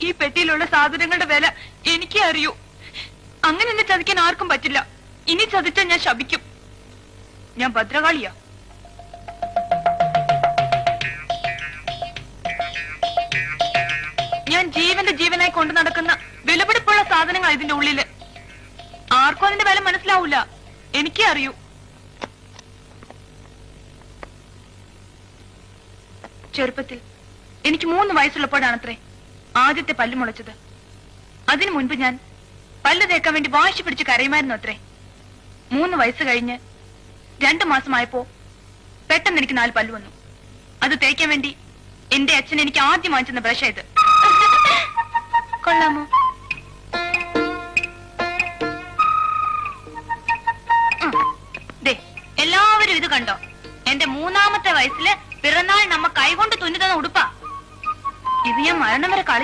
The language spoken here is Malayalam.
ഈ പെട്ടിയിലുള്ള സാധനങ്ങളുടെ വില എനിക്കേ അറിയൂ. അങ്ങനെ എന്നെ ചതിക്കാൻ ആർക്കും പറ്റില്ല. ഇനി ചതിച്ചാൽ ഞാൻ ശപിക്കും. ഞാൻ ഭദ്രകാളിയാ. ഞാൻ ജീവന്റെ ജീവനായി കൊണ്ടു നടക്കുന്ന വിലപിടിപ്പുള്ള സാധനങ്ങൾ ഇതിന്റെ ഉള്ളില്. ആർക്കും അതിന്റെ വില മനസ്സിലാവൂല. എനിക്കേ അറിയൂ. ചെറുപ്പത്തിൽ എനിക്ക് 3 വയസ്സുള്ളപ്പോഴാണത്രേ ആദ്യത്തെ പല്ല് മുളച്ചത്. അതിനു മുൻപ് ഞാൻ പല്ല് തേക്കാൻ വേണ്ടി വാശി പിടിച്ച് കരയുമായിരുന്നു അത്രേ. 3 വയസ്സ് കഴിഞ്ഞ് 2 മാസമായപ്പോ പെട്ടെന്ന് എനിക്ക് 4 പല്ല് വന്നു. അത് തേക്കാൻ വേണ്ടി എന്റെ അച്ഛൻ എനിക്ക് ആദ്യം വാങ്ങിച്ചെന്ന ബ്രഷ് ഇത്. കൊള്ളാമോ? എല്ലാവരും ഇത് കണ്ടോ? എന്റെ 3ാമത്തെ വയസ്സില് പിറന്നാൾ നമ്മ കൈകൊണ്ട് തുന്നി തന്ന ഉടുപ്പാ ഇത്. ഞാൻ മരണം വരെ കളി